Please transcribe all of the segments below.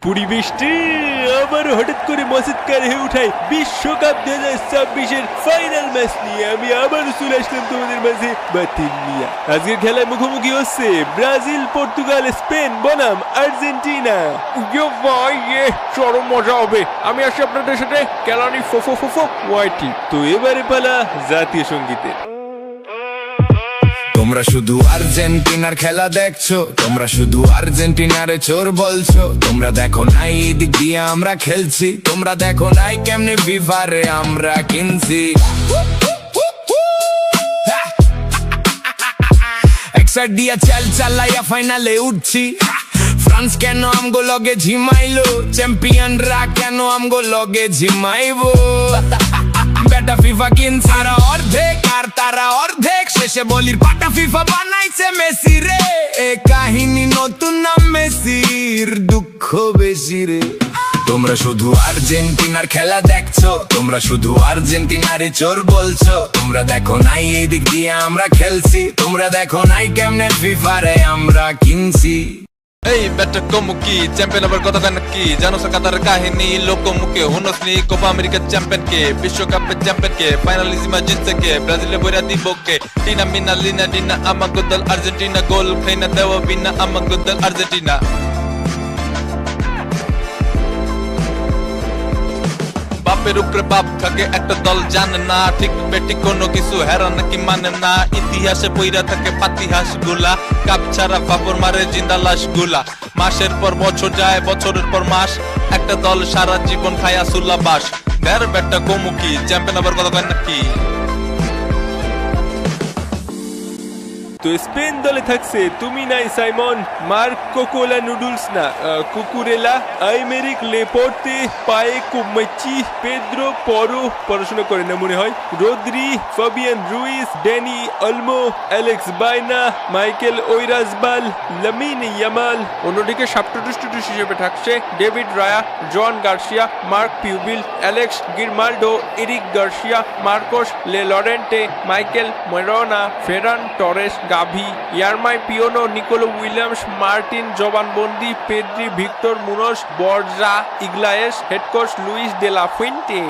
পরিবেশটি আবার হঠাৎ করে মজাদার হয়ে উঠায় বিশ্বকাপ 2026-এর ফাইনাল ম্যাচ নিয়ে আমি আবার চলে আসলাম তোমাদের মাঝে বাতিল মিয়া। আজকের খেলায় মুখোমুখি হচ্ছে ব্রাজিল, পর্তুগাল, স্পেন বনাম আর্জেন্টিনা। ভাই চরম মজা হবে। আমি আসি আপনাদের সাথে কেলানি ফোফো ফোফো ওয়াইটি। তো এবারে পালা জাতীয় সঙ্গীতের। তোমরা শুধু আর্জেন্টিনার খেলা দেখছো, তোমরা শুধু আর্জেন্টিনারে চোর বলছো। তোমরা দেখো নাই দিক দিয়ে আমরা খেলছি, তোমরা দেখো নাই কেমনে ফিফারে আমরা কিনছি। একসাইড দিয়া চাল চালাইয়া ফাইনালে উঠছি। ফ্রান্স কেন আমগো লগে ঝিমাইলো, চ্যাম্পিয়নরা কেন আমগো লগে ঝিমাইবো। বেটা ফিফা কিনছে তারা অর্ধেক আর তারা অর্ধেক, শেষে বলির পাটা ফিফা বানাইছে মেসি রে। এ কাহিনী নতুন না মেসির, দুঃখ বেশি রে। তোমরা শুধু আর্জেন্টিনার খেলা দেখছো, তোমরা শুধু আর্জেন্টিনারে চোর বলছো। তোমরা দেখো নাই এই দিক দিয়ে আমরা খেলছি, তোমরা দেখো নাই কেমনে ফিফারে আমরা কিনছি। এই ব্যাটা কমুকি চ্যাম্পিয়ন আবার কথা কেন কি জানো কাতার কাহিনী লোকমুখে হুনসনি কোপা আমেরিকার চ্যাম্পিয়ন কে, বিশ্বকাপের চ্যাম্পিয়ন কে, ফাইনালিজিমা জিতছে কে, ব্রাজিলে বইরা দিব কে। টিনা মিনা লিনা ডিনা আমাগো দল আর্জেন্টিনা, গোল খাইনা দেওয়া বিনা আমাগো দল আর্জেন্টিনা। বাপের উপরে বাপ থাকে একটা দল জানে না, ঠিক বেটি কোনো কিছু হেরা নাকি মানে না। ইতিহাসে পইরা থাকে পাতিহাস গুলা, কাপ ছাড়া বাপর মারে জিন্দা লাশ গুলা। মাসের পর বছর যায়, বছরের পর মাস, একটা দল সারা জীবন খায়া সুল্লা বাস। দেড় বেটা কমুকি চ্যাম্পিয়ন আবার কথা কয় নাকি। তো স্পেন দলে থাকছে তুমি নাই সাইমন, মার্ক কোকোলা নুডলস না কুকুরেলা, আইমেরিক লেপোর্তে, পায়ে কুমাচি, পেদ্রো পরো পড়াশোনা করে না মনে হয়, Rodri, Fabian Ruiz, Dani Olmo, Alex Baena, Mikel Oyarzabal, Lamine Yamal. অন্যদিকে সাবস্টিটিউট হিসেবে থাকছে David Raya, Joan Garcia, Marc Pubill, Alex Grimaldo, Eric Garcia, Marcos Llorente, Mikel Merino, Ferran Torres, Gavi, Yeremy Pino, Nico Williams, Martin জবানবন্দি, Pedri, Victor Munoz, Borja, Iglesias, head coach Luis de লা ফুয়েন্টে,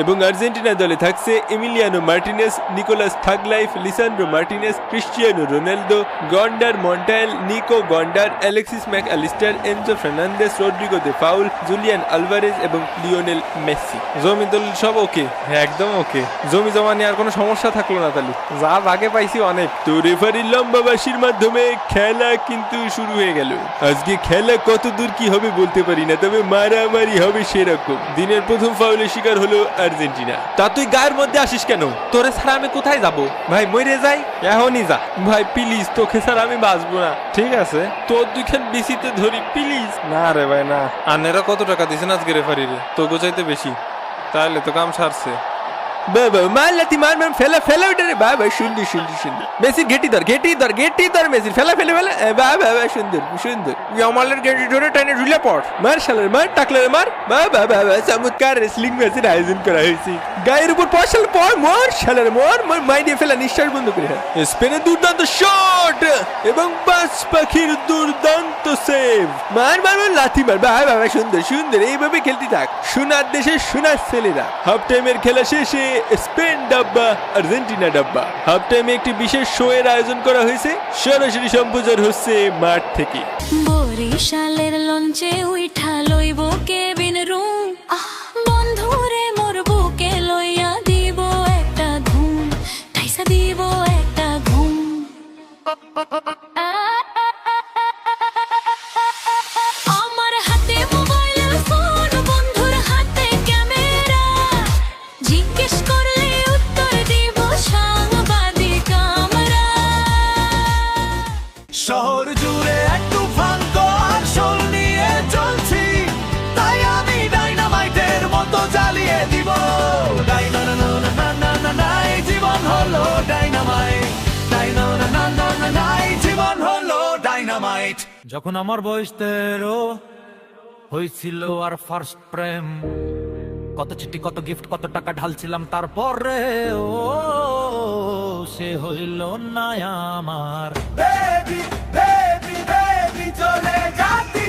এবং Argentina দলে থাকছে Emiliano Martinez, Nicolas thug life, Lisandro Martinez, Cristiano Ronaldo, গন্ডার Montiel, Nico গন্ডার, Alexis Mac Allister, Enzo Fernandez, Rodrigo de foul, Julian Alvarez এবং Lionel Messi. জমি দলিল সব ওকে, একদম ওকে। জমি জমা নিয়ে আর কোনো সমস্যা থাকলো না তাহলে, যা ভাগে পাইছি অনেক। তো রেফারির লম্বা বাঁশির মাধ্যমে খেলা কিন্তু শুরু হয়ে গেল। আজকে খেলা কত দূর কি হবে বলতে পারি না, তবে মারামারি হবে সেরকম। দিনের প্রথম ফাউলের শিকার হলো আর্জেন্টিনা। তা তুই গায়ের মধ্যে আসিস কেন? তোরে ছাড়া আমি কোথায় যাব? ভাই মরে যাই, এখনই যা ভাই প্লিজ, তোকে ছাড়া আমি বাঁচবো না। ঠিক আছে তোর দুইখান বিসিতে ধরি প্লিজ। না রে ভাই না। আনেরা কত টাকা দিছেন আজকে রেফারিরে? তো গোচাইতে বেশি, তাহলে তো কাম সারছে। বাবা মারলাতি মার মার ফেলা ফেলা ওটা রে বাবা, সুন্দর সুন্দর সুন্দর। মেসির ঘেটি ধর ঘেটি ধর ঘেটি ধর, মেসির ফেলা ফেলে ফেলা বাবা বাবা সুন্দর সুন্দর। ইয়ামালের ঘেটি ধরে টাইনে ঝুলে পড়, মার শালার মার, টাকলারে মার। বাবা বাবা চমৎকার রেসলিং ম্যাচের আয়োজন করা হয়েছে। গায়ের উপর পশাল পড়, মর শালার মর মর, মাইরে ফেলা নিঃশ্বাস বন্ধ করে। স্পেনের দুর্দান্ত শট এবং বাস পাখির দুর্দান্ত সেভ। মার মার মার লাথি মার, বাবা বাবা সুন্দর সুন্দর। এইভাবে খেলতে থাক, সোনার দেশে সোনার ছেলেরা। হাফ টাইমের খেলা শেষে স্পেন ডাব্বা আর্জেন্টিনা ডাব্বা। হাফ টাইমে একটি বিশেষ শো এর আয়োজন করা হয়েছে, সরাসরি সম্প্রচার হচ্ছে মাঠ থেকে। বরিশালের লঞ্চে উঠা লইব কেবিন রুম, বন্ধুরে মোর বুকে লইয়া দিব একটা ঘুম, ঠাইসা দিব একটা ঘুম। আমার হাতে মোবাইল ফোন, বন্ধুর হাতে ক্যামেরা, জিজ্ঞেস করলে উত্তর দিব সাংবাদিক আমরা। শহর জুড়ে এক তুফান আর শোল নিয়ে চলছি, তাই আমি ডাইনামাইটের মতো জ্বালিয়ে দিব। জীবন হলো ডাইনামাইট, জীবন হলো ডাইনামাইট। যখন আমার বয়স 13 হয়েছিল আর ফার্স্ট প্রেম, কত চিঠি কত গিফট কত টাকা ঢালছিলাম, তারপরে ও সে হইল না আমার। বেবি বেবি বেবি চলে যাচ্ছি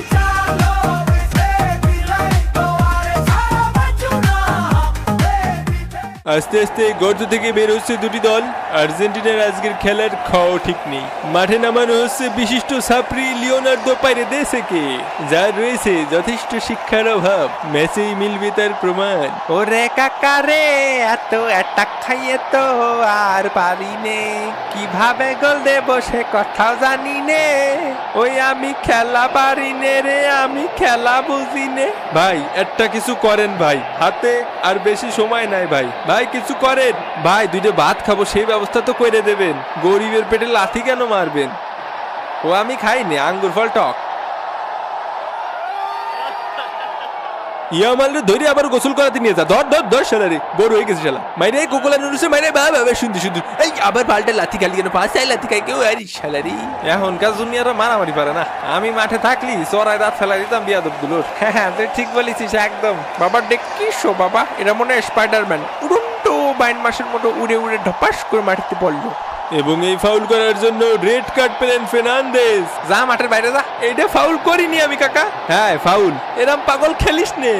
আস্তে আস্তে গর্ত থেকে বের হচ্ছে দুটি দল। আর্জেন্টিনার আজকের খেলার খাও ঠিক নেই। মাঠে নামানো হচ্ছে বিশিষ্ট সাপ্রি লিওনার্দো পারেদেসকে, যার রয়েছে যথেষ্ট শিক্ষার অভাব। ম্যাচেই মিলবে তার প্রমাণ। ওরে কাকা রে, এত অ্যাটাক খাইয়ে তো আর পারি নে, কিভাবে গোল দেবো সে কথাও জানি নে। ওই আমি খেলা পারি নে রে, আমি খেলা বুঝি নে। ভাই একটা কিছু করেন ভাই, হাতে আর বেশি সময় নাই ভাই, ভাই কিছু করেন ভাই। দুইটা ভাত খাবো সেই ব্যবস্থা তো করে দেবেন, গরিবের পেটে লাথি কেন মারবেন? ও আমি খাইনি, আঙ্গুর ফল টক। ইয়ামালরে ধরে আবার গোসল করাতে নিয়ে যা, ধর ধর ধর শালারে, বড় হয়ে গেছে শালা। মাইরে কোকোলা নুরুসে মাইরে বাবা সুন্দর সুন্দর। এই আবার পাল্টে লাথি খালি কেন, পাঁচ চাই লাথি খাই কেউ আরি শালারি। এখনকার জুনিয়ররা মারামারি পারে না, আমি মাঠে থাকলি চড়াই দাঁত ফেলা দিতাম বিয়াদব গুলোর। হ্যাঁ তুই ঠিক বলেছিস একদম। বাবা দেখ কি শো বাবা, এটা মনে হয় স্পাইডারম্যান, উড়ন্টো বাইন মাসের মতো উড়ে উড়ে ঢপাস করে মাটিতে পড়লো। এবং এই ফাউল করার জন্য রেড কার্ড পেলেন ফের্নান্দেজ। যা মাঠের বাইরে যা। এইটা ফাউল করিনি আমি কাকা। হ্যাঁ ফাউল, এরম পাগল খেলিস নে।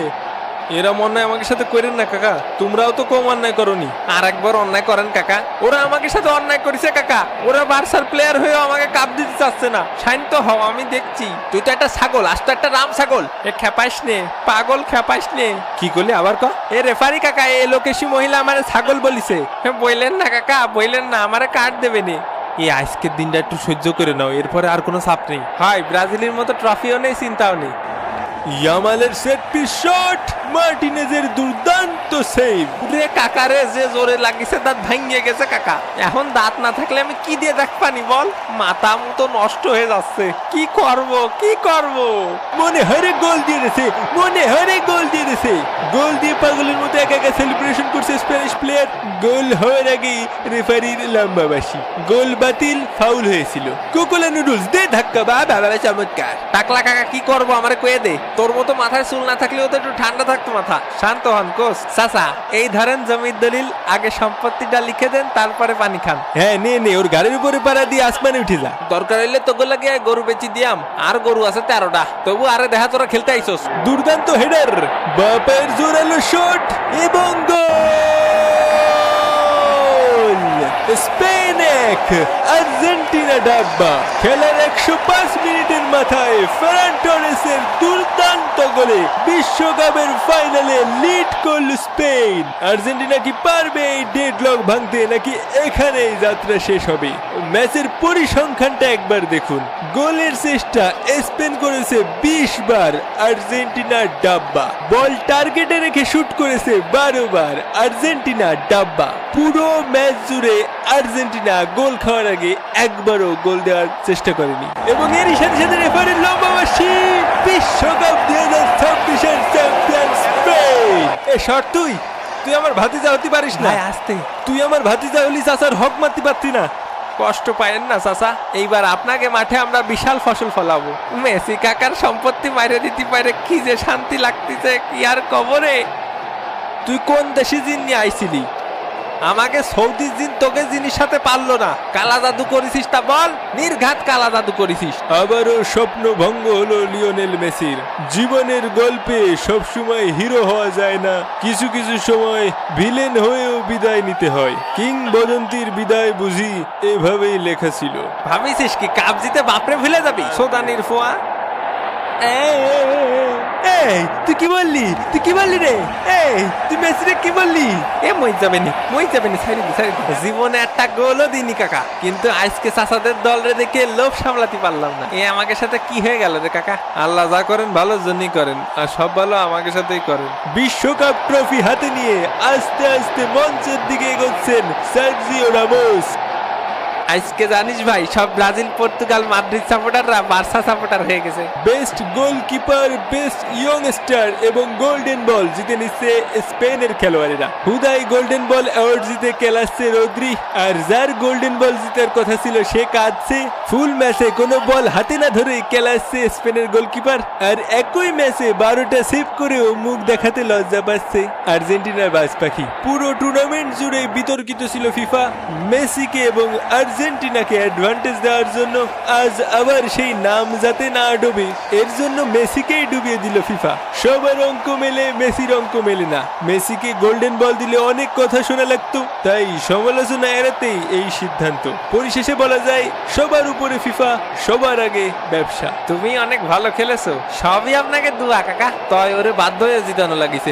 এরা অন্যায় আমাকে সাথে করেন না কাকা, তোমরাও তো কম অন্যায় করনি। আর একবার অন্যায় করেন কাকা। ওরা আমাকে সাথে অন্যায় করেছে কাকা, ওরা বার্সার প্লেয়ার হয়েও আমাকে কাপ দিতে চাচ্ছে না। শান্ত হও, আমি দেখছি। তুই তো একটা ছাগল, আজ তো একটা রাম ছাগল। এ খেপাইস নে পাগল, খেপাইস নে। কি করলে আবার ক? এ রেফারি কাকা, এ লোকেশি মহিলা আমারে ছাগল বলিছে। বললেন না কাকা, বললেন না, আমারে কার্ড দেবে নি। এই আজকের দিনটা একটু সহ্য করে নাও, এরপরে আর কোনো চাপ নেই। হয় ব্রাজিলের মতো ট্রফিও নেই, চিন্তাও নেই। ইয়ামালের সেট পিস শট, মার্টিনেজের দুর্দান্ত সেভ। রে কাকা রে, যে জোরে লাগিছে দাঁত ভাঙিয়ে গেছে কাকা। এখন দাঁত না থাকলে আমি কি দিয়ে দেখ পানি বল, মাথা মতো নষ্ট হয়ে যাচ্ছে। কি করব কি করব? মনে হরে গোল দিয়ে দিয়েছে, মনে হরে গোল দিয়ে দিয়েছে। গোল দিয়ে পাগলের মতো একা একা সেলিব্রেশন করছে স্প্যানিশ প্লেয়ার। গোল হওয়ার আগেই রেফারির লম্বা বাঁশি। গোল বাতিল, ফাউল হয়েছিল। কোকোলা নুডলস দে ধাক্কা, বা বাবা চমৎকার। টাকলা কাকা কি করবো আমারে কয়ে দে। তোর মতো মাথায় চুল না থাকলেও তো একটু ঠান্ডা থাকতো মাথা। শান্ত হন কোচ। চাচা এই ধরেন জমির দলিল, আগে সম্পত্তিটা লিখে দেন, তারপরে পানি খান। হ্যাঁ নে নে, ওর গাড়ির উপরে পাড়া দিয়ে আসমানে উঠে যা। দরকার হইলে তোকে লাগে গরু বেচি দিয়াম, আর গরু আছে 13টা। তবু আরে দেখা তোরা খেলতে আইসোস। দুর্দান্ত হেডার, বাপের জোরালো শট এবং গোল। স্পেন 1 আর্জেন্টিনা ডাব্বা। খেলার 105 মিনিটের মাথায় ফেরান টরেসের দুর্দান্ত গোলে বিশ্বকাপের ফাইনালে লিড করল স্পেন। আর্জেন্টিনা কি পারবে এই ডেডলক ভাঙতে, নাকি এখানেই যাত্রা শেষ হবে? ম্যাচের পরিসংখ্যানটা একবার দেখুন। গোলের চেষ্টা স্পেন করেছে 20 বার, আর্জেন্টিনা ডাব্বা। বল টার্গেটে রেখে শুট করেছে 12 বার, আর্জেন্টিনা ডাব্বা। পুরো ম্যাচ জুড়ে আর্জেন্টিনা গোল খাওয়ার আগে একবারও গোল দেওয়ার চেষ্টা করেনি। এবং এরই সাথে সাথে রেফারির লম্বা বাঁশি। বিশ্বকাপ 2026-এর চ্যাম্পিয়ন স্পেন। এ শট তুই আমার ভাতিজা হতে পারিস না। আসতে তুই আমার ভাতিজা হলি, চাচার হক মারতে পারতি না। কষ্ট পায়েন না চাচা, এইবার আপনাকে মাঠে আমরা বিশাল ফসল ফলাবো। মেসি কাকার সম্পত্তি মাইরে দিতে পারে, কি যে শান্তি লাগতেছে কি আর কবরে। তুই কোন দেশি জিন নিয়ে আইছিলি? আমাকে সৌদি জিন তোকে জিনিস সাথে পারলো না। কালা জাদু করেছিস তা বল, নির্ঘাত কালা জাদু করেছিস। আবারও স্বপ্ন ভঙ্গ হলো লিওনেল মেসির। জীবনের গল্পে সবসময় হিরো হওয়া যায় না, কিছু কিছু সময় ভিলেন হয়েও বিদায় নিতে হয়। কিংবদন্তির বিদায় বুঝি এভাবেই লেখা ছিল। ভাবিছিস কি কাপ জিতে বাপরে ভুলে যাবি? সোদানির ফোয়া। এই তুই কি বললি, তুই কি বললি রে? এই তুই মেসিরে কি বললি? এ মই যাবেনি সাইড জীবনে একটা গোলও দিনি কাকা, কিন্তু আজকে চাচাদের দল রে দেখে লোভ সামলাতে পারলাম না। এ আমাকে সাথে কি হয়ে গেল রে কাকা? আল্লাহ যা করেন ভালোর জন্যই করেন, আর সব ভালো আমাকে সাথেই করেন। বিশ্বকাপ ট্রফি হাতে নিয়ে আস্তে আস্তে মঞ্চের দিকে এগোচ্ছেন সার্জিও রামোস। আজকে জানিস ভাই, সব ব্রাজিল, পর্তুগাল, মাদ্রিদ সাপোর্টাররা বার্সা সাপোর্টার হয়ে গেছে। বেস্ট গোলকিপার, বেস্ট ইয়ংস্টার এবং গোল্ডেন বল জিতে নিচ্ছে স্পেনের খেলোয়াড়েরা। হুদাই গোল্ডেন বল অ্যাওয়ার্ড জিতে কেলাচ্ছে রদ্রি, আর যার গোল্ডেন বল জিতার কথা ছিল সে কাঁদছে। ফুল ম্যাচে কোনো বল হাতে না ধরে কেলাচ্ছে স্পেনের গোলকিপার, আর একই ম্যাচে 12টা সেভ করেও মুখ দেখাতে লজ্জা পাচ্ছে আর্জেন্টিনার বাজ পাখি। পুরো টুর্নামেন্ট জুড়ে বিতর্কিত ছিল ফিফা মেসিকে এবং আর্জেন্টিনাকে অ্যাডভান্টেজ দেওয়ার জন্য। আজ আবার সেই নাম যাতে না ডুবে এর জন্য মেসিকেই ডুবিয়ে দিল ফিফা। সবার অঙ্ক মেলে, মেসির অঙ্ক মেলে না। মেসিকে গোল্ডেন বল দিলে অনেক কথা শোনা লাগতো, তাই সমালোচনা এড়াতেই এই সিদ্ধান্ত। পরিশেষে বলা যায় সবার উপরে ফিফা, সবার আগে ব্যবসা। তুমি অনেক ভালো খেলেছো, সবই আপনাকে দুয়া কাকা, তাই ওরে বাধ্য হয়ে জিতানো লাগিছে।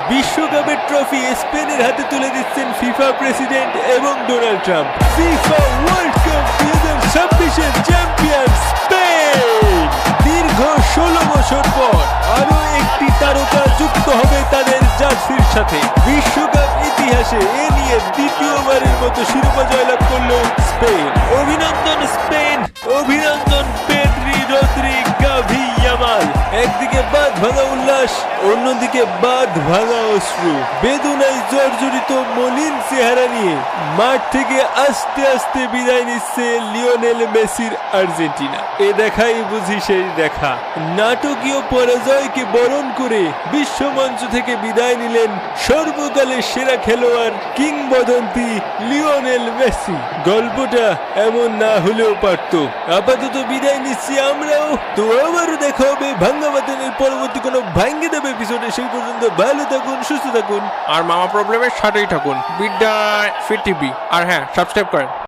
বিশ্বকাপের ট্রফি স্পেনের হাতে তুলে দিচ্ছেন ফিফা প্রেসিডেন্ট এবং Donald Trump. FIFA World Cup 2026-এর চ্যাম্পিয়ন স্পেন। দীর্ঘ 16 বছর পর আরো একটি তারকা যুক্ত হবে তাদের জার্সির সাথে। বিশ্বকাপ ইতিহাসে এ নিয়ে দ্বিতীয়বারের মতো শিরোপা জয়লাভ করলো স্পেন। অভিনন্দন স্পেন, অভিনন্দন পেদ্রি, রদ্রি, গাভি, ইয়ামাল। একদিকে বাঁধ ভাঙা উল্লাস, অন্যদিকে বাঁধ ভাঙা অশ্রু। বেদনায় জর্জরিত মলিন চেহারা নিয়ে মাঠ থেকে আস্তে আস্তে বিদায় নিচ্ছে লিওনেল মেসির আর্জেন্টিনা। এ দেখাই বুঝি সেই দেখা। নাটকীয় পরাজয়কে বরণ করে বিশ্বমঞ্চ থেকে বিদায় নিলেন সর্বকালের সেরা খেলোয়াড়, কিংবদন্তি লিওনেল মেসি। গল্পটা এমন না হলেও পারত। আপাতত বিদায় নিচ্ছি আমরাও। তো আবারও দেখা হবে ভাঙ্গা বাতনের পরবর্তী কোনো ভাঙ্গে দেবে এপিসোডে। সেই পর্যন্ত ভালো থাকুন, সুস্থ থাকুন, আর মামা প্রবলেমের সাথেই থাকুন। বিদায়, ফির টিভি। আর হ্যাঁ, সাবস্ক্রাইব করেন।